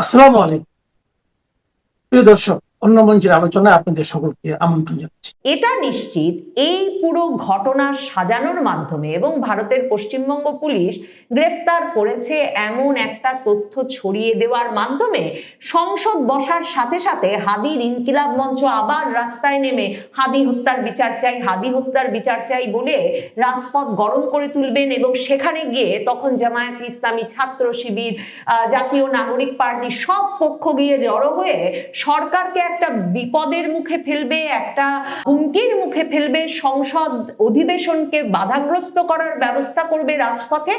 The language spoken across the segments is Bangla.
আসসালামু আলাইকুম প্রিয় দর্শক, অন্য মঞ্চের আলোচনায় আপনাদের সকলকে আমন্ত্রণ জানাচ্ছি। এটা নিশ্চিত এই পুরো ঘটনা সাজানোর মাধ্যমে এবং ভারতের পশ্চিমবঙ্গ পুলিশ গ্রেফতার করেছে এমন একটা তথ্য ছড়িয়ে দেওয়ার মাধ্যমে সংসদ বসার সাথে সাথে হাদির ইনকিলাব মঞ্চ আবার রাস্তায় নেমে হাদি হত্যার বিচার চাই, হাদি হত্যার বিচার চাই বলে রাজপথ গরম করে তুলবেন এবং সেখানে গিয়ে তখন জামায়াত ইসলামী, ছাত্র শিবির, জাতীয় নাগরিক পার্টি সব পক্ষ গিয়ে জড়ো হয়ে সরকারকে একটা বিপদের মুখে ফেলবে, একটা হুমকির মুখে ফেলবে, সংসদ অধিবেশনকে বাধাগ্রস্ত করার ব্যবস্থা করবে রাজপথে।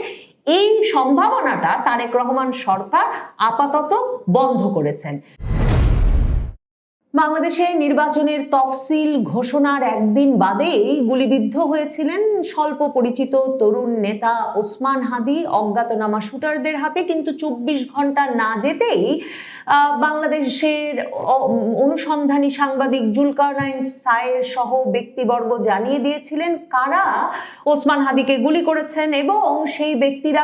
এই সম্ভাবনাটা তারেক রহমান সরকার আপাতত বন্ধ করেছেন। বাংলাদেশে নির্বাচনের তফসিল ঘোষণার একদিন বাদেই গুলিবিদ্ধ হয়েছিলেন স্বল্প পরিচিত তরুণ নেতা ওসমান হাদি অজ্ঞাতনামা শুটারদের হাতে। কিন্তু 24 ঘন্টা না যেতেই বাংলাদেশের অনুসন্ধানী সাংবাদিক জুলকারনাইন সায়ের সহ ব্যক্তিবর্গ জানিয়ে দিয়েছিলেন কারা ওসমান হাদিকে গুলি করেছেন এবং সেই ব্যক্তিরা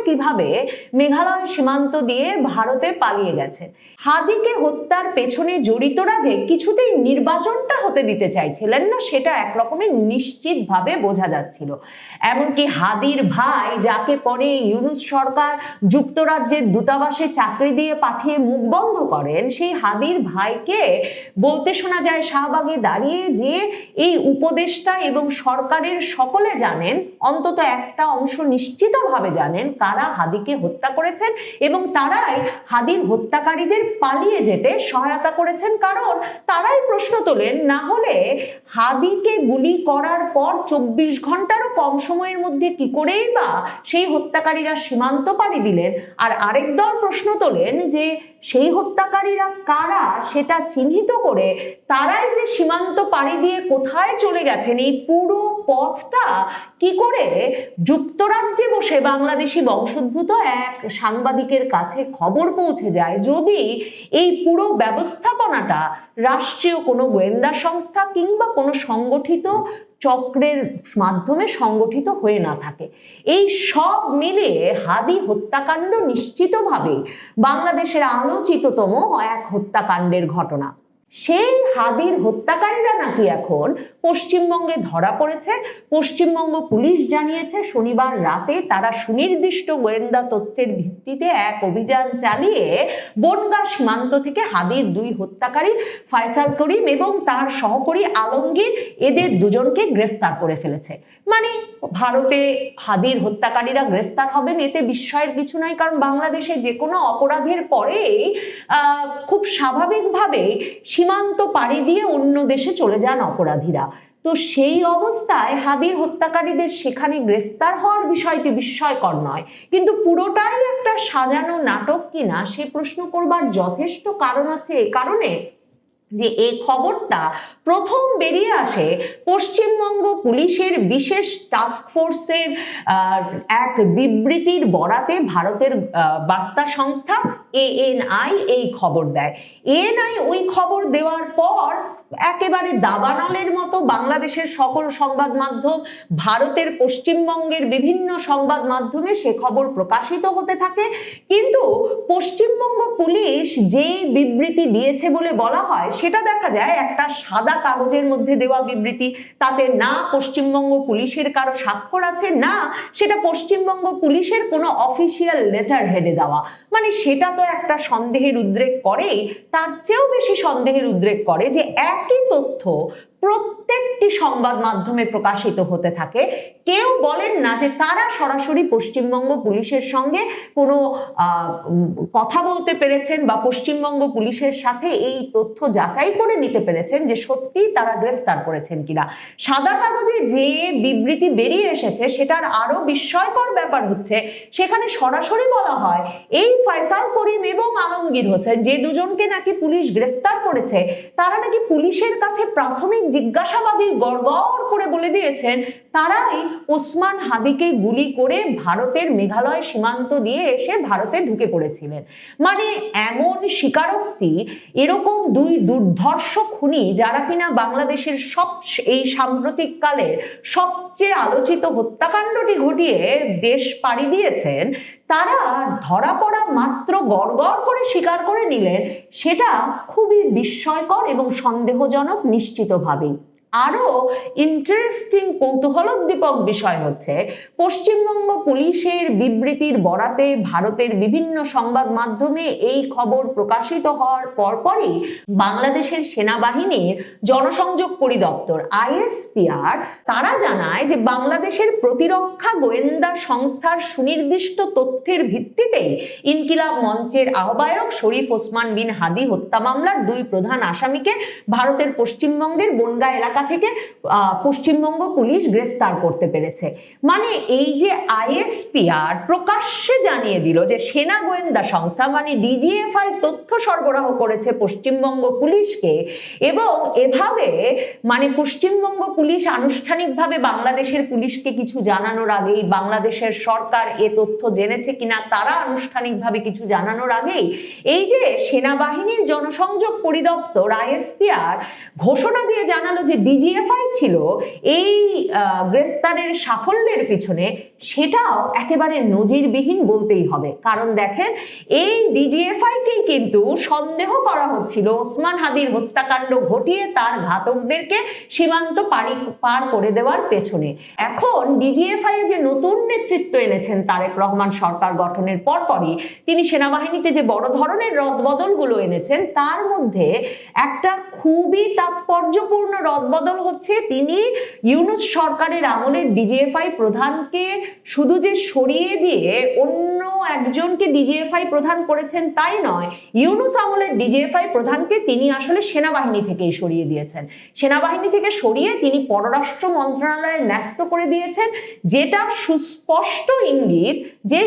কিভাবে মেঘালয় সীমান্ত দিয়ে ভারতে পালিয়ে গেছে। হাদিকে হত্যার পেছনে জড়িতরা যে কিছুতেই নির্বাচনটা হতে দিতে চাইছিলেন না সেটা একরকমের নিশ্চিতভাবে বোঝা যাচ্ছিল। এমনকি হাদির ভাই, যাকে পরে ইউনূস সরকার যুক্তরাজ্যের দূতাবাসে চাকরি দিয়ে পাঠিয়ে মুখ বন্ধ করেন, সেই হাদির ভাইকে বলতে শোনা যায় শাহবাগে দাঁড়িয়ে যে এই উপদেষ্টা এবং সরকারের সকলে জানেন, অন্তত একটা অংশ নিশ্চিতভাবে জানেন কারা হাদিকে হত্যা করেছেন এবং তারাই হাদির হত্যাকারীদের পালিয়ে যেতে সহায়তা করেছেন। কারণ তারাই প্রশ্ন তোলেন, না হলে হাদিকে গুলি করার পর 24 ঘন্টারও কম সময়ের মধ্যে কি করেই বা সেই হত্যাকারীরা সীমান্ত পাড়ি দিলেন। আর আরেক দল প্রশ্ন তোলেন যে সেই হত্যাকারীরা কারা সেটা চিহ্নিত করে তারাই যে সীমান্ত পাড়ি দিয়ে কোথায় চলে গেছেন, এই পুরো পথটা কি করে যুক্তরাজ্যে বসে বাংলাদেশি বংশোদ্ভূত এক সাংবাদিকের কাছে খবর পৌঁছে যায়, যদি এই পুরো ব্যবস্থাপনাটা রাষ্ট্রীয় কোনো গোয়েন্দা সংস্থা কিংবা কোনো সংগঠিত চক্রের মাধ্যমে সংগঠিত হয়ে না থাকে। এই সব মিলিয়ে হাদি হত্যাকাণ্ড নিশ্চিতভাবে বাংলাদেশের আলোচিততম এক হত্যাকাণ্ডের ঘটনা। সেই হাদির হত্যাকারীরা নাকি এখন পশ্চিমবঙ্গে ধরা পড়েছে। পশ্চিমবঙ্গ পুলিশ জানিয়েছে শনিবার রাতে তারা সুনির্দিষ্ট গোয়েন্দা তথ্যের ভিত্তিতে এক অভিযান চালিয়ে বনগাঁ সীমান্ত থেকে হাদির 2 হত্যাকারী ফয়সাল করিম এবং তার সহকারী আলমগীর, এদের দুজনকে গ্রেফতার করে ফেলেছে। মানে ভারতে হাদির হত্যাকারীরা গ্রেফতার হবেন, এতে বিস্ময়ের কিছু নাই। কারণ বাংলাদেশে যে কোনো অপরাধের পরেই খুব স্বাভাবিকভাবে সীমান্ত পাড়ি দিয়ে অন্য দেশে চলে যান অপরাধীরা। তো সেই অবস্থায় হাদির হত্যাকারীদের সেখানে গ্রেফতার হওয়ার বিষয়টি বিস্ময়কর নয়, কিন্তু পুরোটাই একটা সাজানো নাটক কিনা সে প্রশ্ন করবার যথেষ্ট কারণ আছে। এ কারণে যে এই খবরটা প্রথম বেরিয়ে আসে পশ্চিমবঙ্গ পুলিশের বিশেষ টাস্ক ফোর্সের এক বিবৃতির বরাতে ভারতের বার্তা সংস্থা ANI এই খবর দেয়। ANI ওই খবর দেওয়ার পর একেবারে দাবানলের মতো বাংলাদেশের সকল সংবাদ মাধ্যম, ভারতের পশ্চিমবঙ্গের বিভিন্ন সংবাদ মাধ্যমে সে খবর প্রকাশিত হতে থাকে। কিন্তু পশ্চিমবঙ্গ পুলিশ যে বিবৃতি দিয়েছে বলে বলা হয় সেটা দেখা যায় একটা সাদা কাগজের মধ্যে দেওয়া বিবৃতি। তাতে না পশ্চিমবঙ্গ পুলিশের কারো স্বাক্ষর আছে, না সেটা পশ্চিমবঙ্গ পুলিশের কোনো অফিসিয়াল লেটার হেডে দেওয়া। মানে সেটা তো একটা সন্দেহের উদ্রেক করেই, তার চেয়েও বেশি সন্দেহের উদ্রেক করে যে একই তথ্য প্রত্যেকটি সংবাদ মাধ্যমে প্রকাশিত হতে থাকে। কেউ বলেন না যে তারা সরাসরি পশ্চিমবঙ্গ পুলিশের সঙ্গে কোনো কথা বলতে পেরেছেন বা পশ্চিমবঙ্গ পুলিশের সাথে এই তথ্য যাচাই করে নিতে পেরেছেন যে সত্যি তারা গ্রেফতার করেছেন কিনা। সাদা কাগজে যে বিবৃতি বেরিয়ে এসেছে সেটার আরো বিস্ময়কর ব্যাপার হচ্ছে সেখানে সরাসরি বলা হয় এই ফয়সাল করিম এবং আলমগীর হোসেন, যে দুজনকে নাকি পুলিশ গ্রেফতার করেছে, তারা নাকি পুলিশের কাছে প্রাথমিক জিজ্ঞাসাবাদে গড়গড় করে বলে দিয়েছেন তারাই ওসমান হাদিকে গুলি করে ভারতের মেঘালয় সীমান্ত দিয়ে এসে ভারতে ঢুকে পড়েছিলেন। মানে এমন স্বীকারোক্তি, এরকম 2 দুর্ধর্ষ খুনি যারা কিনা বাংলাদেশের এই সাম্প্রতিক কালের সবচেয়ে আলোচিত হত্যাকাণ্ডটি ঘটিয়ে দেশ পাড়ি দিয়েছেন, তারা ধরা পড়া মাত্র গড়গড় করে স্বীকার করে নিলেন, সেটা খুবই বিস্ময়কর এবং সন্দেহজনক নিশ্চিতভাবেই। আরো ইন্টারেস্টিং কৌতূহলোদ্দীপক বিষয় হচ্ছে, পশ্চিমবঙ্গ পুলিশের বিবৃতির বরাতে ভারতের বিভিন্ন সংবাদ মাধ্যমে এই খবর প্রকাশিত হওয়ার পরপরই বাংলাদেশের সেনাবাহিনীর জনসংযোগ পরিদপ্তর ISPR তারা জানায় যে বাংলাদেশের প্রতিরক্ষা গোয়েন্দা সংস্থার সুনির্দিষ্ট তথ্যের ভিত্তিতে ইনকিলাব মঞ্চের আহ্বায়ক শরীফ ওসমান বিন হাদি হত্যা মামলার 2 প্রধান আসামিকে ভারতের পশ্চিমবঙ্গের বনগাঁ এলাকা থেকে পশ্চিমবঙ্গ পুলিশ গ্রেফতার করতে পেরেছে। মানে এই যে ISPR প্রকাশ্যে জানিয়ে দিল যে সেনা গোয়েন্দা সংস্থা মানে DGFI তথ্য সরবরাহ করেছে পশ্চিমবঙ্গ পুলিশকে, এবং এভাবে মানে পশ্চিমবঙ্গ পুলিশ আনুষ্ঠানিকভাবে বাংলাদেশের পুলিশকে কিছু জানানোর আগেই, বাংলাদেশের সরকার এ তথ্য জেনেছে কিনা তারা আনুষ্ঠানিকভাবে কিছু জানানোর আগেই এই যে সেনাবাহিনীর জনসংযোগ পরিদপ্তর ISPR ঘোষণা দিয়ে জানালো যে DGFI ছিল এই গ্রেফতারের সাফল্যের পিছনে, সেটাও একেবারে নজিরবিহীন বলতেই হবে। কারণ দেখেন, এই DGFI-কেই কিন্তু সন্দেহ করা হচ্ছিল ওসমান হাদির হত্যাকাণ্ড ঘটিয়ে তার ঘাতকদেরকে সীমান্ত পার করে দেওয়ার পেছনে। এখন DGFI যে নতুন নেতৃত্ব এনেছেন তারেক রহমান সরকার গঠনের পরপরই তিনি সেনাবাহিনীতে যে বড় ধরনের রদবদলগুলো এনেছেন, তার মধ্যে একটা খুবই তাৎপর্যপূর্ণ রদবদল হচ্ছে তিনি ইউনূস সরকারের আমলের DGFI প্রধানকে শুধু যে সরিয়ে দিয়ে অন্য একজনকে DGFI প্রধান করেছেন তাই নয়, ইউনূস আমলের DGFI প্রধানকে তিনি আসলে সেনাবাহিনী থেকেই সরিয়ে দিয়েছেন। সেনাবাহিনী থেকে সরিয়ে তিনি পররাষ্ট্র মন্ত্রণালয়ে ন্যস্ত করে দিয়েছেন, যেটা সুস্পষ্ট ইঙ্গিত যে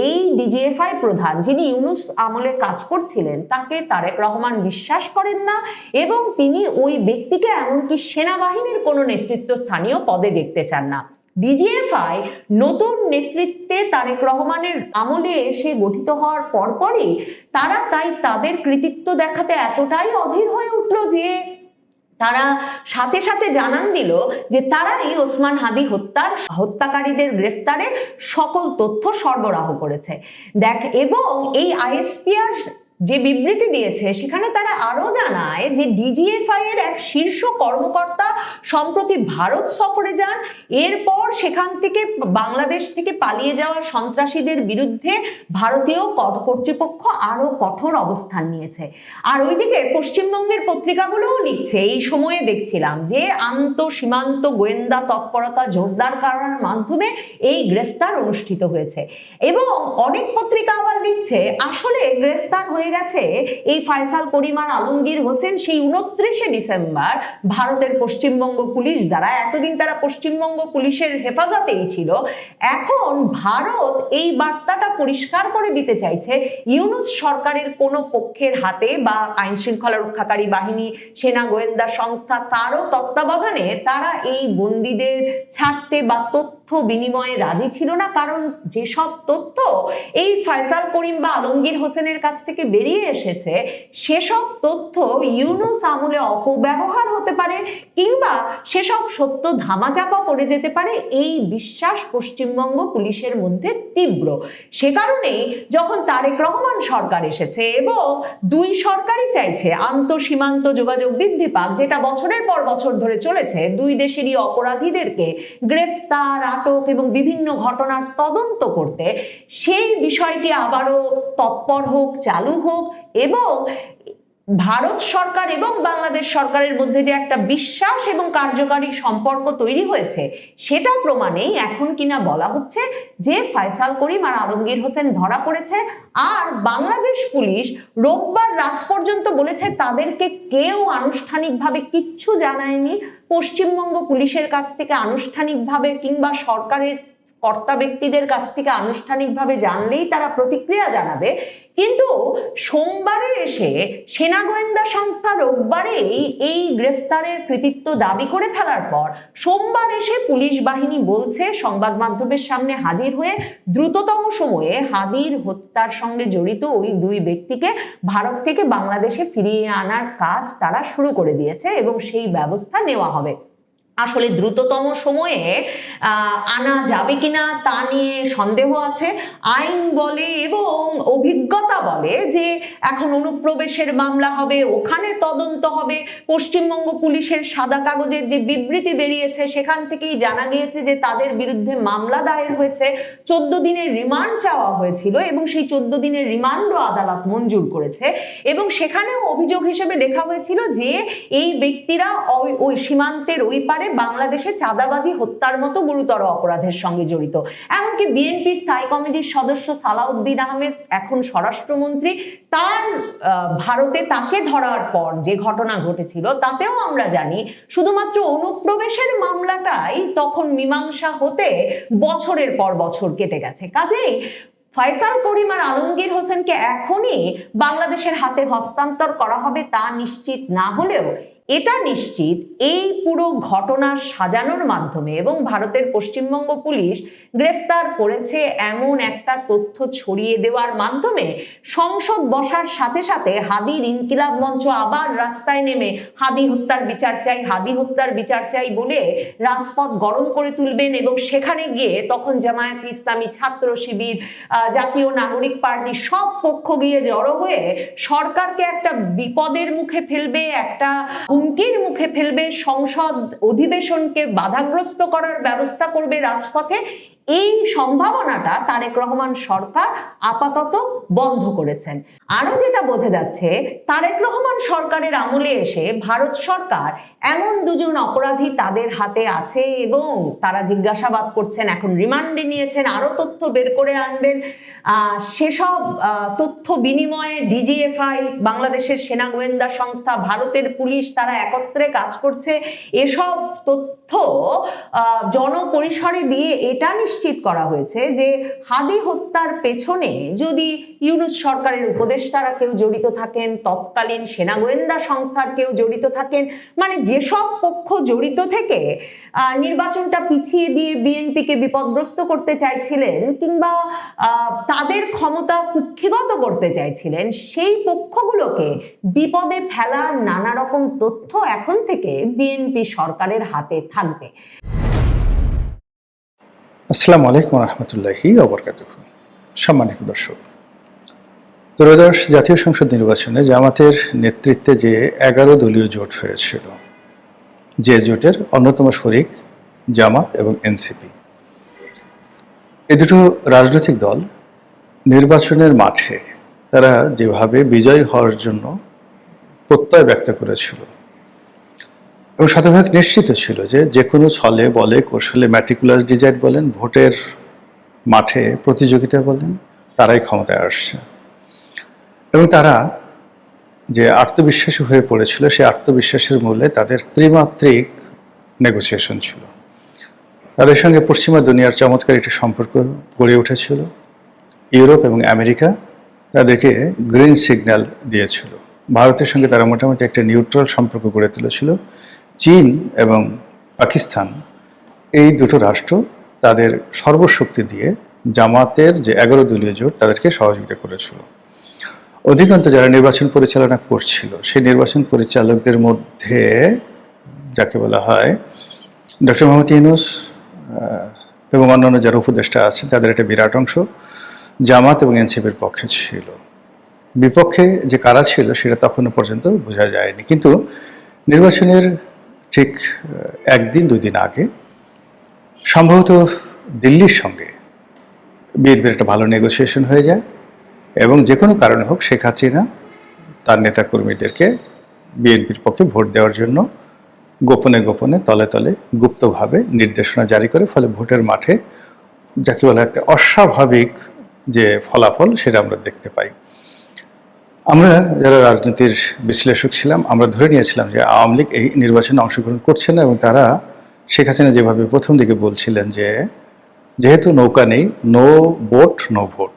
এই DGFI প্রধান যিনি ইউনূস আমলে কাজ করছিলেন তাকে তারেক রহমান বিশ্বাস করেন না, এবং তিনি ওই ব্যক্তিকে এমনকি সেনাবাহিনীর কোনো নেতৃত্বস্থানীয় পদে দেখতে চান না। DGFI নতুন নেতৃত্বে তারেক রহমানের আমলে এসে গঠিত হওয়ার পরপরই তারা তাই তাদের কৃতিত্ব দেখাতে এতটাই অধীর হয়ে উঠল যে তারা সাথে সাথে জানান দিল যে তারাই ওসমান হাদি হত্যাকারীদের গ্রেফতারে সকল তথ্য সরবরাহ করেছে। এবং এই ISPR যে বিবৃতি দিয়েছে সেখানে তারা আরো জানায় যে DGFI এর এক শীর্ষ কর্মকর্তা সম্প্রতি ভারত সফরে যান, এরপর সেখান থেকে বাংলাদেশ থেকে পালিয়ে যাওয়া সন্ত্রাসীদের বিরুদ্ধে ভারতীয় কর্তৃপক্ষ আরো কঠোর অবস্থান নিয়েছে। আর ওইদিকে পশ্চিমবঙ্গের পত্রিকাগুলোও লিখছে, এই সময়ে দেখছিলাম যে সীমান্ত গোয়েন্দা তৎপরতা জোরদার করার মাধ্যমে এই গ্রেফতার অনুষ্ঠিত হয়েছে, এবং অনেক পত্রিকা আবার লিখছে আসলে গ্রেফতার হয়ে গেছে এই ফয়সাল করিম আর আলমগীর হোসেন সেই 29শে ডিসেম্বর ভারতের পশ্চিমবঙ্গ পুলিশ দ্বারা। এতদিন তারা পশ্চিমবঙ্গ পুলিশের হেফাজতেই ছিল, এখন ভারত এই বার্তাটা পরিষ্কার করে দিতে চাইছে ইউনূস সরকারের কোনো পক্ষের হাতে বা আইন শৃঙ্খলা রক্ষাকারী বাহিনী, সেনা গোয়েন্দা সংস্থা কারো তত্ত্বাবধানে তারা এই বন্দীদের ছাড়তে বা তথ্য বিনিময়ে রাজি ছিল না। কারণ যেসব তথ্য এই ফয়সাল করিম বা আলমগীর হোসেনের কাছ থেকে বেরিয়ে এসেছে সেসব তথ্য ইউনূস আমলে অপব্যবহার হতে পারে কিংবা সেসব সত্য ধামাচাপা পড়ে যেতে পারে, এই বিশ্বাস পশ্চিমবঙ্গ পুলিশের মধ্যে তীব্র। সে কারণেই যখন তারেক রহমান সরকার এসেছে এবং দুই সরকারই চাইছে আন্তঃসীমান্ত যোগাযোগ বৃদ্ধি পাক, যেটা বছরের পর বছর ধরে চলেছে, দুই দেশেরই অপরাধীদেরকে গ্রেফতার, আটক এবং বিভিন্ন ঘটনার তদন্ত করতে, সেই বিষয়টি আবারও তৎপর হোক, চালু হোক, এবং ভারত সরকার এবং বাংলাদেশ সরকারের মধ্যে যে একটা বিশ্বাস এবং কার্যকারী সম্পর্ক তৈরি হয়েছে সেটা প্রমাণেই এখন কিনা বলা হচ্ছে যে ফয়সাল করিম আর আলমগীর হোসেন ধরা পড়েছে। আর বাংলাদেশ পুলিশ রোববার রাত পর্যন্ত বলেছে তাদেরকে কেউ আনুষ্ঠানিকভাবে কিচ্ছু জানায়নি, পশ্চিমবঙ্গ পুলিশের কাছ থেকে আনুষ্ঠানিকভাবে কিংবা সরকারের কর্তা ব্যক্তিদের কাছ থেকে আনুষ্ঠানিকভাবে জানলেই তারা প্রতিক্রিয়া জানাবে। কিন্তু সোমবারে এসে সেনা গোয়েন্দা সংস্থা রোববারেই এই গ্রেফতারের কৃতিত্ব দাবি করে ফেলার পর সোমবার এসে পুলিশ বাহিনী বলছে সংবাদ মাধ্যমের সামনে হাজির হয়ে দ্রুততম সময়ে হাদির হত্যার সঙ্গে জড়িত ওই দুই ব্যক্তিকে ভারত থেকে বাংলাদেশে ফিরিয়ে আনার কাজ তারা শুরু করে দিয়েছে এবং সেই ব্যবস্থা নেওয়া হবে। আসলে দ্রুততম সময়ে আনা যাবে কিনা তা নিয়ে সন্দেহ আছে। আইন বলে এবং অভিজ্ঞতা বলে যে এখন অনুপ্রবেশের মামলা হবে, ওখানে তদন্ত হবে। পশ্চিমবঙ্গ পুলিশের সাদা কাগজের যে বিবৃতি বেরিয়েছে সেখান থেকেই জানা গিয়েছে যে তাদের বিরুদ্ধে মামলা দায়ের হয়েছে, 14 দিনের রিমান্ড চাওয়া হয়েছিল এবং সেই 14 দিনের রিমান্ডও আদালত মঞ্জুর করেছে। এবং সেখানেও অভিযোগ হিসেবে লেখা হয়েছিল যে এই ব্যক্তিরা ওই সীমান্তের ওই পারে বাংলাদেশে চাঁদাবাজি হত্যার মতো গুরুতর অপরাধের সঙ্গে জড়িত। এমনকি বিএনপির স্থায়ী কমিটির সদস্য সালাউদ্দিন আহমেদ, এখন স্বরাষ্ট্রমন্ত্রী, তার ভারতে তাকে ধরার পর যে ঘটনা ঘটেছিল তাতেও আমরা জানি শুধুমাত্র অনুপ্রবেশের মামলাটাই তখন মীমাংসা হতে বছরের পর বছর কেটে গেছে। কাজেই ফয়সাল করিম আর আলমগীর হোসেনকে এখনই বাংলাদেশের হাতে হস্তান্তর করা হবে তা নিশ্চিত না হলেও এটা নিশ্চিত এই পুরো ঘটনা সাজানোর মাধ্যমে এবং ভারতের পশ্চিমবঙ্গ পুলিশ গ্রেফতার করেছে এমন একটা তথ্য ছড়িয়ে দেওয়ার মাধ্যমে সংসদ বসার সাথে সাথে হাদির ইনকিলাব মঞ্চ আবার রাস্তায় নেমে হাদি হত্যার বিচার চাই, হাদি হত্যার বিচার চাই বলে রাজপথ গরম করে তুলবেন। এবং সেখানে গিয়ে তখন জামায়াত ইসলামী, ছাত্র শিবির, জাতীয় নাগরিক পার্টি সব পক্ষ গিয়ে জড়ো হয়ে সরকারকে একটা বিপদের মুখে ফেলবে, একটা হুমকির মুখে ফেলবে, সংসদ অধিবেশনকে বাধাগ্রস্ত করার ব্যবস্থা করবে রাজপথে। এই সম্ভাবনাটা তারেক রহমান সরকার আপাতত বন্ধ করেছেন। আরো যেটা বোঝা যাচ্ছে, তারেক রহমান সরকারের আমলে এসে ভারত সরকার এমন দুজন অপরাধী তাদের হাতে আছে এবং তারা জিজ্ঞাসাবাদ করছেন, এখন রিমান্ডে নিয়েছেন, আরো তথ্য বের করে আনবেন। সেসব তথ্য বিনিময়ে ডিজিএফআই, বাংলাদেশের সেনা গোয়েন্দা সংস্থা, ভারতের পুলিশ তারা একত্রে কাজ করছে। এসব তথ্য জনপরিসরে দিয়ে এটা নিশ্চিত করা হয়েছে যে হাদি হত্যার পেছনে যদি ইউনূস সরকারের উপদেষ্টারা কেউ জড়িত থাকেন, তৎকালীন সেনা গোয়েন্দা সংস্থার কেউ জড়িত থাকেন, মানে যেসব পক্ষ জড়িত থেকে নির্বাচনটা পিছিয়ে দিয়ে বিএনপিকে বিপদগ্রস্ত করতে চাইছিলেন কিংবা তাদের ক্ষমতা কুক্ষিগত করতে চাইছিলেন, সেই পক্ষগুলোকে বিপদে ফেলার নানা রকম তথ্য এখন থেকে বিএনপি সরকারের হাতে থাকবে। আসসালামু আলাইকুম রহমতুল্লাহি ওয়া বারাকাতুহু। সম্মানিত দর্শক, ত্রয়োদশ জাতীয় সংসদ নির্বাচনে জামাতের নেতৃত্বে যে 11 দলীয় জোট হয়েছিল, যে জোটের অন্যতম শরিক জামাত এবং এনসিপি, এই দুটো রাজনৈতিক দল নির্বাচনের মাঠে তারা যেভাবে বিজয়ী হওয়ার জন্য প্রত্যয় ব্যক্ত করেছিল এবং শতভাগ নিশ্চিত ছিল যে কোনো ছলে বলে কৌশলে, ম্যাটিকুলাস ডিজাইন বলেন, ভোটের মাঠে প্রতিযোগিতা বলেন, তারাই ক্ষমতায় আসছে। এবং তারা যে আত্মবিশ্বাসী হয়ে পড়েছিল, সেই আত্মবিশ্বাসের মূলে তাদের ত্রিমাত্রিক নেগোসিয়েশন ছিল। তাদের সঙ্গে পশ্চিমা দুনিয়ার চমৎকার একটি সম্পর্ক গড়ে উঠেছিল। ইউরোপ এবং আমেরিকা তাদেরকে গ্রিন সিগন্যাল দিয়েছিল। ভারতের সঙ্গে তারা মোটামুটি একটা নিউট্রাল সম্পর্ক গড়ে তুলেছিল। চীন এবং পাকিস্তান, এই দুটো রাষ্ট্র তাদের সর্বশক্তি দিয়ে জামাতের যে 11 দলীয় জোট তাদেরকে সহযোগিতা করেছিল। অধিকাংশ যারা নির্বাচন পরিচালনা করছিল, সেই নির্বাচন পরিচালকদের মধ্যে যাকে বলা হয় ডক্টর মোহাম্মদ ইউনূস এবং অন্যান্য যারা উপদেষ্টা আছেন, তাদের একটা বিরাট অংশ জামাত এবং এনসিপির পক্ষে ছিল। বিপক্ষে যে কারা ছিল সেটা তখনও পর্যন্ত বোঝা যায়নি। কিন্তু নির্বাচনের ঠিক একদিন দুদিন আগে সম্ভবত দিল্লির সঙ্গে বিএনপির একটা ভালো নেগোসিয়েশন হয়ে যায় এবং যে কোনো কারণে হোক শেখ হাসিনা তার নেতাকর্মীদেরকে বিএনপির পক্ষে ভোট দেওয়ার জন্য গোপনে গোপনে তলে তলে গুপ্তভাবে নির্দেশনা জারি করে, ফলে ভোটের মাঠে যাকে বলা একটা অস্বাভাবিক যে ফলাফল সেটা আমরা দেখতে পাই। আমরা যারা রাজনীতির বিশ্লেষক ছিলাম, আমরা ধরে নিয়েছিলাম যে আওয়ামী লীগ এই নির্বাচনে অংশগ্রহণ করছে না এবং তারা শেখ হাসিনা যেভাবে প্রথম দিকে বলছিলেন যে যেহেতু নৌকা নেই, নো বোট নো ভোট,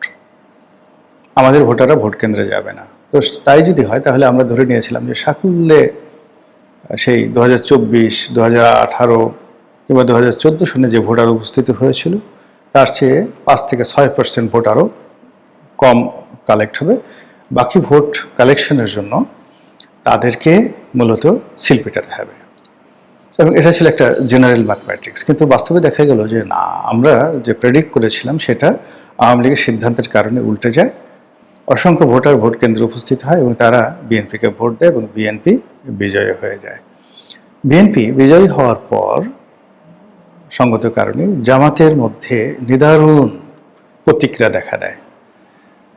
আমাদের ভোটাররা ভোট কেন্দ্রে যাবে না। তো তাই যদি হয় তাহলে আমরা ধরে নিয়েছিলাম যে সাকুল্যে সেই 2024, 2018 কিংবা 2014 সনে যে ভোটার উপস্থিত হয়েছিল তার চেয়ে 5 থেকে 6% ভোট আরও কম কালেক্ট হবে। বাকি ভোট কালেকশনের জন্য তাদেরকে মূলত সিল পেটাতে হবে। এবং এটা ছিল একটা জেনারেল ম্যাথমেটিক্স, কিন্তু বাস্তবে দেখা গেল যে না, আমরা যে প্রেডিক্ট করেছিলাম সেটা আওয়ামী লীগের সিদ্ধান্তের কারণে উল্টে যায়। অসংখ্য ভোটার ভোট কেন্দ্রে উপস্থিত হয় এবং তারা বিএনপিকে ভোট দেয় এবং বিএনপি বিজয়ী হয়ে যায়। বিএনপি বিজয়ী হওয়ার পর সঙ্গত কারণে জামাতের মধ্যে নিদারুণ প্রতিক্রিয়া দেখা দেয়।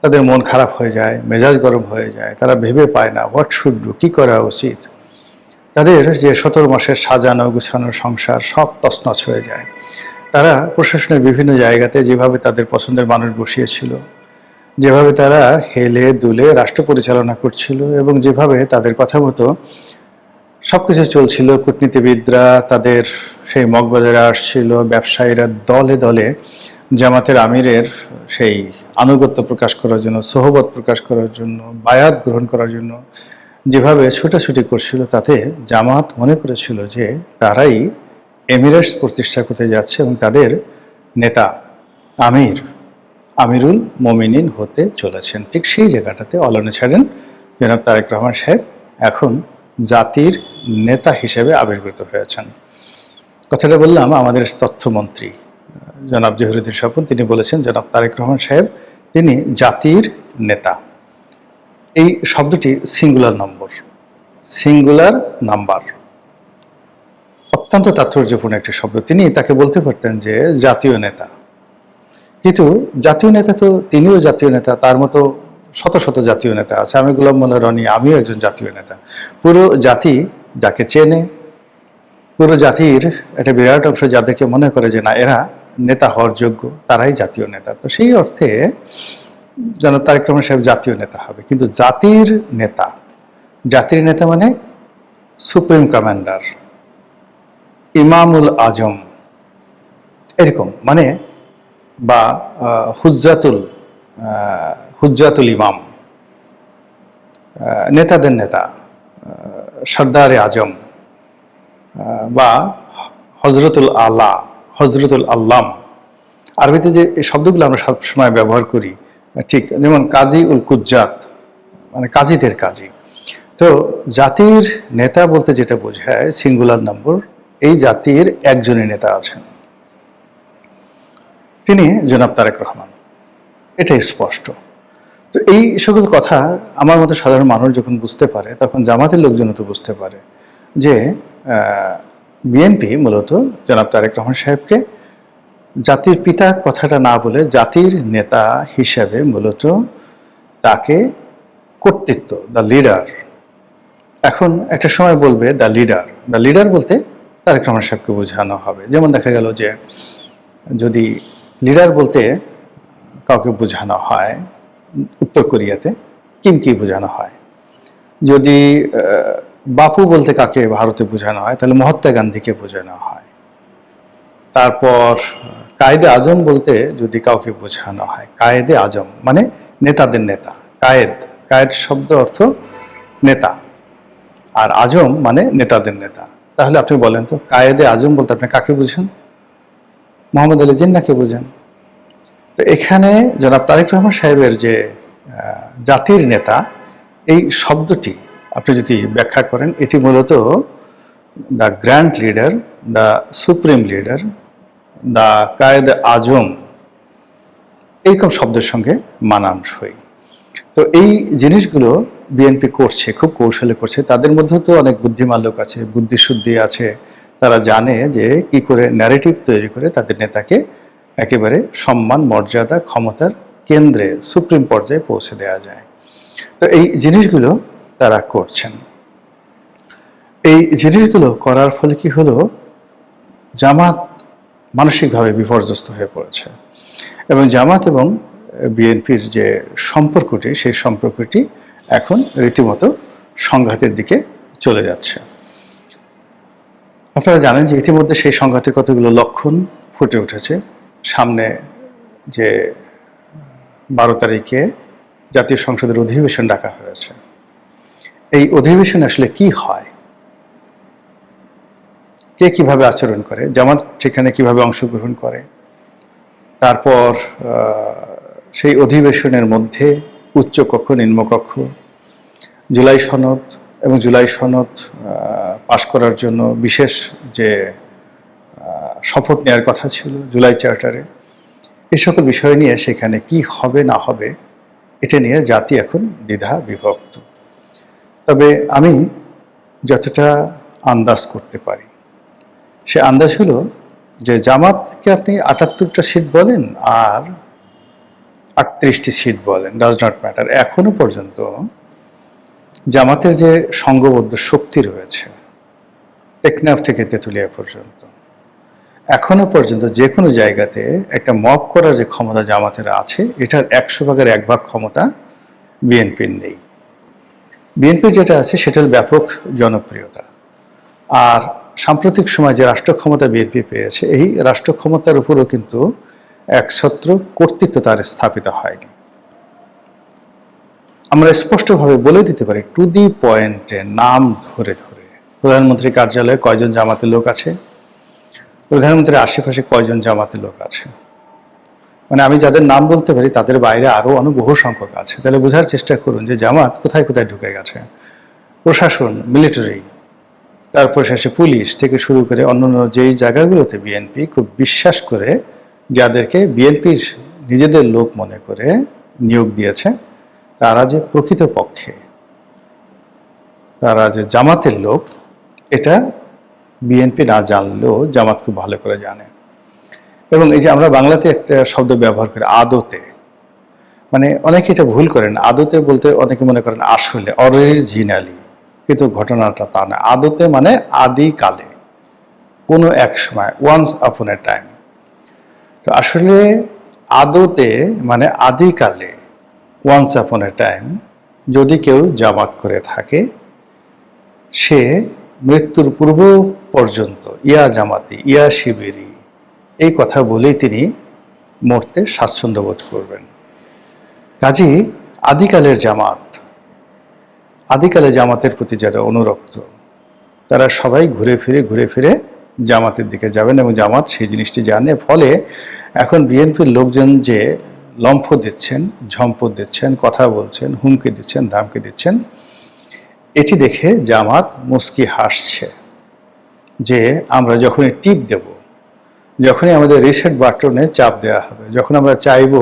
তাদের মন খারাপ হয়ে যায়, মেজাজ গরম হয়ে যায়, তারা ভেবে পায় না হোয়াট শুড ডু, কী করা উচিত। তাদের যে 17 মাসের সাজানো গুছানো সংসার সব তছনছ হয়ে যায়। তারা প্রশাসনের বিভিন্ন জায়গাতে যেভাবে তাদের পছন্দের মানুষ বসিয়েছিল, যেভাবে তারা হেলে দুলে রাষ্ট্র পরিচালনা করছিল এবং যেভাবে তাদের কথা মতো সবকিছু চলছিল, কূটনীতিবিদরা তাদের সেই মগবাজারে আসছিল, ব্যবসায়ীরা দলে দলে জামাতের আমিরের সেই আনুগত্য প্রকাশ করার জন্য, সোহবত প্রকাশ করার জন্য, বায়াত গ্রহণ করার জন্য যেভাবে ছুটাছুটি করছিল, তাতে জামাত মনে করেছিল যে তারাই এমিরেটস প্রতিষ্ঠা করতে যাচ্ছে এবং তাদের নেতা আমিরুল মোমিনিন হতে চলেছেন। ঠিক সেই জায়গাটাতে অলনে ছাড়েন জনাব তারেক রহমান সাহেব এখন জাতির নেতা হিসেবে আবির্ভূত হয়েছেন। কথাটা বললাম আমাদের তথ্যমন্ত্রী জনাব জহিরুদ্দিন স্বপন, তিনি বলেছেন জনাব তারেক রহমান সাহেব তিনি জাতির নেতা। এই শব্দটি সিঙ্গুলার নাম্বার, অত্যন্ত তাৎপর্যপূর্ণ একটি শব্দ। তিনি তাকে বলতে পারতেন যে জাতীয় নেতা, কিন্তু জাতীয় নেতা তো তিনিও জাতীয় নেতা, তার মতো শত শত জাতীয় নেতা আছে। আমি গোলাম মোল্লা রনি, আমিও একজন জাতীয় নেতা। পুরো জাতি যাকে চেনে, পুরো জাতির একটা বিরাট অংশ যাদেরকে মনে করে যে না এরা নেতা হওয়ার যোগ্য, তারাই জাতীয় নেতা। তো সেই অর্থে জনাব তারেক রহমান সাহেব জাতীয় নেতা হবে, কিন্তু জাতির নেতা মানে সুপ্রিম কমান্ডার, ইমামুল আজম এরকম মানে, বা হুজ্জাতুল ইমাম, নেতাদের নেতা, সর্দারে আজম, বা হজরতুল আল্লাম। আরবিতে যে এই শব্দগুলো আমরা সবসময় ব্যবহার করি, ঠিক যেমন কাজী উল কুজ্জাত মানে কাজীদের কাজী। তো জাতির নেতা বলতে যেটা বোঝায় সিঙ্গুলার নম্বর, এই জাতির একজনই নেতা আছেন, তিনি জনাব তারেক রহমান, এটাই স্পষ্ট। তো এই সকল কথা আমার মতো সাধারণ মানুষ যখন বুঝতে পারে, তখন জামাতের লোকজনও তো বুঝতে পারে যে বিএনপি মূলত জনাব তারেক রহমান সাহেবকে জাতির পিতা কথাটা না বলে জাতির নেতা হিসেবে মূলত তাকে কর্তৃত্ব, দ্য লিডার, এখন একটা সময় বলবে দ্য লিডার বলতে তারেক রহমান সাহেবকে বোঝানো হবে। যেমন দেখা গেল যে যদি লিডার বলতে কাউকে বোঝানো হয় উত্তর কোরিয়াতে কিমকে বোঝানো হয়, যদি বাপু বলতে কাকে ভারতে বোঝানো হয় তাহলে মহাত্মা গান্ধীকে বোঝানো হয়। তারপর কায়েদে আজম বলতে যদি কাউকে বোঝানো হয়, কায়েদে আজম মানে নেতাদের নেতা। কায়েদ শব্দ অর্থ নেতা, আর আজম মানে নেতাদের নেতা। তাহলে আপনি বলেন তো কায়েদে আজম বলতে আপনি কাকে বুঝেন? মোহাম্মদ আলী জিন্নাহকে বুঝেন। তো এখানে জনাব তারেক রহমান সাহেবের যে জাতির নেতা, এই শব্দটি আপনি যদি ব্যাখ্যা করেন, এটি মূলত the grand leader, the supreme leader, the Quaid Azam, এইরকম শব্দের সঙ্গে মানানসই। তো এই জিনিসগুলো বিএনপি করছে, খুব কৌশলে করছে। তাদের মধ্যেও তো অনেক বুদ্ধিমান লোক আছে, বুদ্ধিশুদ্ধি আছে, তারা জানে যে কি করে ন্যারেটিভ তৈরি করে তাদের নেতাকে একেবারে সম্মান, মর্যাদা, ক্ষমতার কেন্দ্রে, সুপ্রিম পর্যায়ে পৌঁছে দেওয়া যায়। তো এই জিনিসগুলো তারা করছেন। এই জিনিসগুলো করার ফলে কি হলো, জামাত মানসিকভাবে বিপর্যস্ত হয়ে পড়েছে এবং জামাত এবং বিএনপির যে সম্পর্কটি, সেই সম্পর্কটি এখন রীতিমতো সংঘাতের দিকে চলে যাচ্ছে। আপনারা জানেন যে ইতিমধ্যে সেই সংঘাতের কতগুলো লক্ষণ ফুটে উঠেছে। সামনে যে 12 তারিখে জাতীয় সংসদের অধিবেশন ডাকা হয়েছে, এই অধিবেশনে আসলে কি হয়, কে কিভাবে আচরণ করে, জামাত সেখানে কিভাবে অংশগ্রহণ করে, তারপর সেই অধিবেশনের মধ্যে উচ্চকক্ষ, নিম্নকক্ষ, জুলাই সনদ এবং জুলাই সনদ পাশ করার জন্য বিশেষ যে শপথ নেওয়ার কথা ছিল জুলাই চার্টারে, এই সকল বিষয় নিয়ে সেখানে কি হবে না হবে এটা নিয়ে জাতি এখন দ্বিধা বিভক্ত। তবে আমি যতটা আন্দাজ করতে পারি সে আন্দাজ হলো যে জামাতকে আপনি ৭৮টা সিট বলেন আর ৩৮টি সিট বলেন, ডাজ নট ম্যাটার, এখনো পর্যন্ত জামাতের যে সংঘবদ্ধ শক্তি রয়েছে টেকনাফ থেকে তেঁতুলিয়া পর্যন্ত, এখনো পর্যন্ত যে কোনো জায়গাতে একটা মব করার যে ক্ষমতা জামাতের আছে, এটার ১০০ ভাগের ১ ভাগ ক্ষমতা বিএনপির নেই। বিএনপির যেটা আছে সেটার ব্যাপক জনপ্রিয়তা, আর সাম্প্রতিক সময় যে রাষ্ট্র ক্ষমতা বিএনপি পেয়েছে, এই রাষ্ট্র ক্ষমতার উপরও কিন্তু একছত্র কর্তৃত্ব তার স্থাপিত হয়নি। আমরা স্পষ্টভাবে বলে দিতে পারি টু দি পয়েন্টে, নাম ধরে ধরে, প্রধানমন্ত্রীর কার্যালয়ে কয়জন জামাতের লোক আছে, প্রধানমন্ত্রীর আশেপাশে কয়জন জামাতের লোক আছে, মানে আমি যাদের নাম বলতে পারি তাদের বাইরে আরো অনেক বহু সংখ্যক আছে। তাহলে বোঝার চেষ্টা করুন যে জামাত কোথায় কোথায় ঢুকে গেছে। প্রশাসন, মিলিটারি, তারপর শেষে পুলিশ থেকে শুরু করে অন্যান্য যেই জায়গাগুলোতে বিএনপি খুব বিশ্বাস করে যাদেরকে বিএনপির নিজেদের লোক মনে করে নিয়োগ দিয়েছে, তারা যে প্রকৃতপক্ষে তারা যে জামাতের লোক, এটা বিএনপি না জানলেও জামাত খুব ভালো করে জানে। এবং এই যে আমরা বাংলাতে একটা শব্দ ব্যবহার করি আদতে, মানে অনেকে এটা ভুল করেন, আদতে বলতে অনেকে মনে করেন আসলে অরিজিনালি, কিন্তু ঘটনাটা তা না। আদতে মানে আদিকালে, কোনো এক সময়, ওয়ান্স আপন এ টাইম। তো আসলে আদতে মানে আদিকালে, ওয়ান্স আপন এ টাইম যদি কেউ জামাত করে থাকে, সে মৃত্যুর পূর্ব পর্যন্ত ইয়া জামাতি ইয়া শিবিরি এই কথা বলেই তিনি মরতে স্বাচ্ছন্দ্য বোধ করবেন। কাজী আদিকালের জামাত, আদিকালে জামাতের প্রতি যারা অনুরক্ত, তারা সবাই ঘুরে ফিরে জামাতের দিকে যাবেন এবং জামাত সেই জিনিসটি জানে। ফলে এখন বিএনপির লোকজন যে লম্ফ দিচ্ছেন, ঝম্পট দিচ্ছেন, কথা বলছেন, হুমকি দিচ্ছেন, ধামকি দিচ্ছেন, এটি দেখে জামাত মুস্কি হাসছে যে আমরা যখনই টিপ দেব, যখনই আমাদের রিসেট বাটনে চাপ দেওয়া হবে, যখন আমরা চাইবো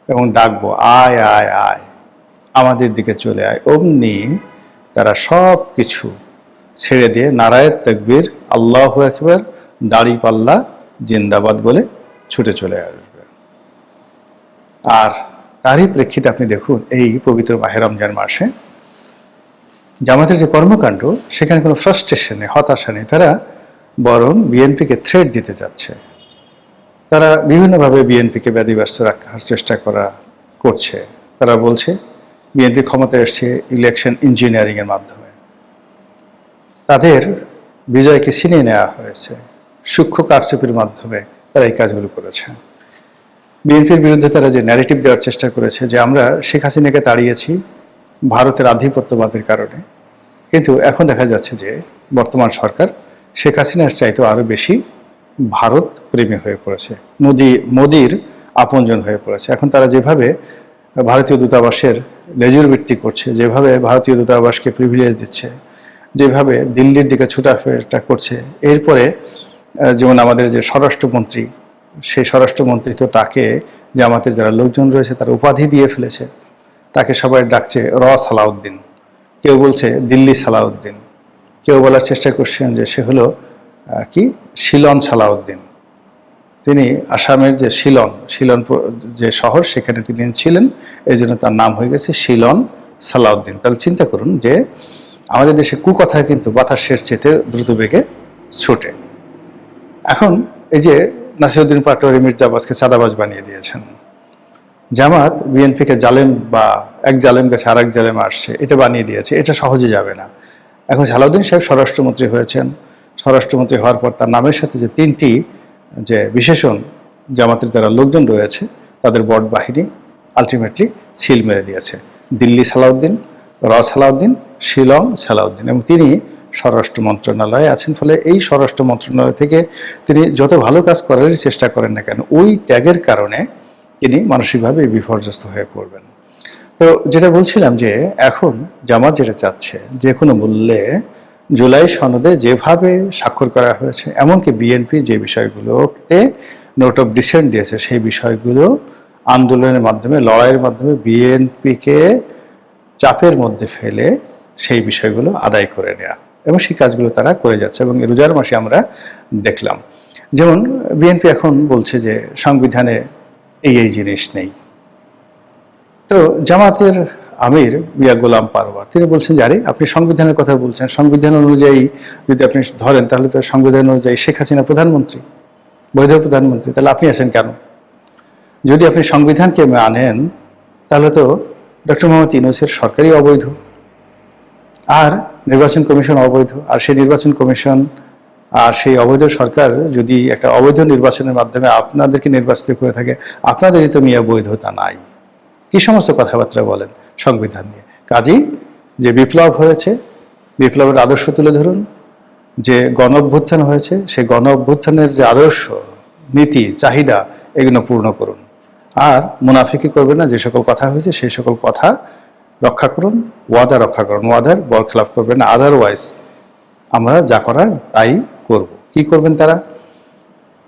এবং ডাকবো আয় আয় আয় আমাদের দিকে চলে আয়, অমনি তারা সব কিছু ছেড়ে দিয়ে নারায়ে তাকবীর, আল্লাহু আকবার, দাড়ি পাল্লা জিন্দাবাদ বলে ছুটে চলে আসবে। আর তারই প্রেক্ষিতে আপনি দেখুন এই পবিত্র মাহে রমজান মাসে জামাতের যে কর্মকাণ্ড, সেখানে কোনো ফ্রাস্ট্রেশন নেই, হতাশা নেই, তারা বরং বিএনপিকে থ্রেট দিতে যাচ্ছে। তারা বিভিন্নভাবে বিএনপিকে ব্যাধিগ্রস্ত রাখার চেষ্টা করছে। তারা বলছে বিএনপি ক্ষমতায় এসছে ইলেকশন ইঞ্জিনিয়ারিং এর মাধ্যমে, তাদের বিজয়কে ছিনিয়ে নেওয়া হয়েছে, সূক্ষ্ম কারচুপির মাধ্যমে তারা এই কাজগুলো করেছে। বিএনপির বিরুদ্ধে তারা যে ন্যারেটিভ দেওয়ার চেষ্টা করেছে যে আমরা শেখ হাসিনাকে তাড়িয়েছি ভারতের আধিপত্যবাদের কারণে, কিন্তু এখন দেখা যাচ্ছে যে বর্তমান সরকার শেখ হাসিনার চাইতেও আরো বেশি ভারত প্রেমী হয়ে পড়েছে, মোদির আপনজন হয়ে পড়েছে। এখন তারা যেভাবে ভারতীয় দূতাবাসের লেজুর বৃত্তি করছে, যেভাবে ভারতীয় দূতাবাসকে প্রিভিলেজ দিচ্ছে, যেভাবে দিল্লির দিকে ছুটাফেরা করছে, এরপরে যেমন আমাদের যে স্বরাষ্ট্রমন্ত্রী, সেই স্বরাষ্ট্রমন্ত্রী তো তাকে জামাতের যারা লোকজন রয়েছে তারা উপাধি দিয়ে ফেলেছে, তাকে সবাই ডাকছে সালাউদ্দিন, কেউ বলছে দিল্লি সালাউদ্দিন, কেউ বলার চেষ্টা করছেন যে সে হলো কি শিলন সালাউদ্দিন। তিনি আসামের যে শিলন যে শহর, সেখানে তিনি ছিলেন, এই জন্য তার নাম হয়ে গেছে শিলন সালাউদ্দিন। তাহলে চিন্তা করুন যে আমাদের দেশে কুকথায় কিন্তু বাতাসের চেতে দ্রুত বেগে ছোটে। এখন এই যে নাসিরউদ্দিন পাটোয়ারি মির্জা আব্বাসকে চাঁদাবাজ বানিয়ে দিয়েছেন, জামাত বিএনপিকে জালেম বা এক জালেম কাছে আর এক জালেম আসছে এটা বানিয়ে দিয়েছে, এটা সহজে যাবে না। এখন সালাউদ্দিন সাহেব স্বরাষ্ট্রমন্ত্রী হয়েছেন, স্বরাষ্ট্রমন্ত্রী হওয়ার পর তার নামের সাথে যে 3টি যে বিশেষণ জামাতের যারা লোকজন রয়েছে তাদের বট বাহিনী আলটিমেটলি সিল মেরে দিয়েছে, দিল্লি সালাউদ্দিন, সালাউদ্দিন, শিলং সালাউদ্দিন, এবং তিনি স্বরাষ্ট্র মন্ত্রণালয়ে আছেন। ফলে এই স্বরাষ্ট্র মন্ত্রণালয় থেকে তিনি যত ভালো কাজ করারই চেষ্টা করেন না কেন, ওই ট্যাগের কারণে তিনি মানসিকভাবে বিপর্যস্ত হয়ে পড়বেন। তো যেটা বলছিলাম যে এখন জামাত যেটা চাচ্ছে যে কোনো মূল্যে জুলাই সনদে যেভাবে স্বাক্ষর করা হয়েছে, এমনকি বিএনপি যে বিষয়গুলোতে নোট অফ ডিসেন্ট দিয়েছে, সেই বিষয়গুলো আন্দোলনের মাধ্যমে, লড়াইয়ের মাধ্যমে বিএনপিকে চাপের মধ্যে ফেলে সেই বিষয়গুলো আদায় করে নেওয়া, এবং সেই কাজগুলো তারা করে যাচ্ছে। এবং রোজার মাসে আমরা দেখলাম, যেমন বিএনপি এখন বলছে যে সংবিধানে এই জিনিস নেই। তো জামাতের আমির মিয়া গোলাম পারওয়ার তিনি বলছেন যে আরে আপনি সংবিধানের কথা বলছেন, সংবিধান অনুযায়ী যদি আপনি ধরেন তাহলে তো সংবিধান অনুযায়ী শেখ হাসিনা প্রধানমন্ত্রী, বৈধ প্রধানমন্ত্রী, তাহলে আপনি আছেন কেন? যদি আপনি সংবিধানকে মানেন তাহলে তো ডক্টর মোহাম্মদ ইউনূসের সরকারই অবৈধ, আর নির্বাচন কমিশন অবৈধ, আর সেই নির্বাচন কমিশন আর সেই অবৈধ সরকার যদি একটা অবৈধ নির্বাচনের মাধ্যমে আপনাদেরকে নির্বাচিত করে থাকে, আপনাদেরই তো মিয়া বৈধতা নাই। কি সমস্ত কথাবার্তা বলেন সংবিধান নিয়ে? কাজেই যে বিপ্লব হয়েছে, বিপ্লবের আদর্শ তুলে ধরুন, যে গণ অভ্যুত্থান হয়েছে সেই গণ অভ্যুত্থানের যে আদর্শ, নীতি, চাহিদা, এগুলো পূর্ণ করুন। আর মুনাফিকি করবেন না, যে সকল কথা হয়েছে সেই সকল কথা রক্ষা করুন, ওয়াদা রক্ষা করুন, ওয়াদার বরখেলাপ করবেন না। আদারওয়াইজ আমরা যা করার তাই করব। কি করবেন তারা?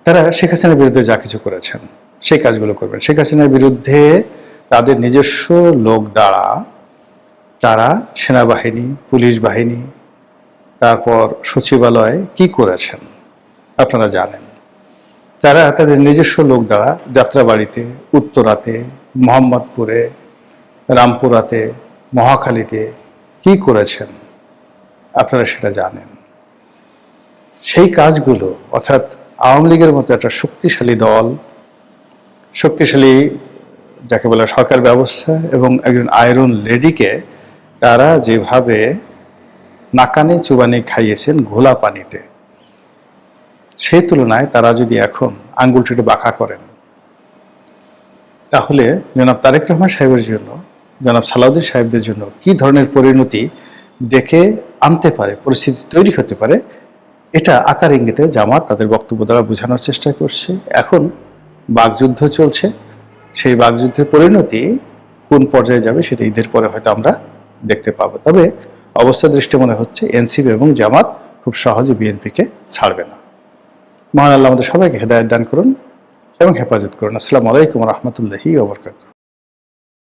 তারা শেখ হাসিনার বিরুদ্ধে যা কিছু করেছেন সেই কাজগুলো করবেন। শেখ হাসিনার বিরুদ্ধে তাদের নিজস্ব লোক দ্বারা তারা সেনাবাহিনী, পুলিশ বাহিনী, তারপর সচিবালয় কি করেছেন আপনারা জানেন। তারা তাদের নিজস্ব লোক দ্বারা যাত্রাবাড়িতে, উত্তরাতে, মোহাম্মদপুরে, রামপুরাতে, মহাখালীতে কি করেছেন আপনারা সেটা জানেন। সেই কাজগুলো, অর্থাৎ আওয়ামী লীগের মতো একটা শক্তিশালী দল, শক্তিশালী যাকে বলে সরকার ব্যবস্থা, এবং একজন আয়রন লেডিকে তারা যেভাবে নাকানে চুবানি খাইয়েছেন ঘোলা পানিতে, সেই তুলনায় তারা যদি এখন আঙ্গুল টেটে বাঁকা করেন, তাহলে জনাব তারেক রহমান সাহেবের জন্য, জনাব সালাউদ্দিন সাহেবদের জন্য কি ধরনের পরিণতি ডেকে আনতে পারে, পরিস্থিতি তৈরি হতে পারে, এটা আকার ইঙ্গিতে জামাত তাদের বক্তব্য দ্বারা বোঝানোর চেষ্টা করছে। এখন বাকযুদ্ধ চলছে, সেই বাকযুদ্ধের পরিণতি কোন পর্যায়ে যাবে সেটা ঈদের পরে হয়তো আমরা দেখতে পাবো। তবে অবস্থা দৃষ্টি মনে হচ্ছে এনসিপি এবং জামাত খুব সহজে বিএনপিকে ছাড়বে না। মহান আল্লাহ আমাদের সবাইকে হেদায়েত দান করুন এবং হেফাজত করুন। আসসালামু আলাইকুম ওয়া রাহমাতুল্লাহি ওয়া বারাকাতুহু।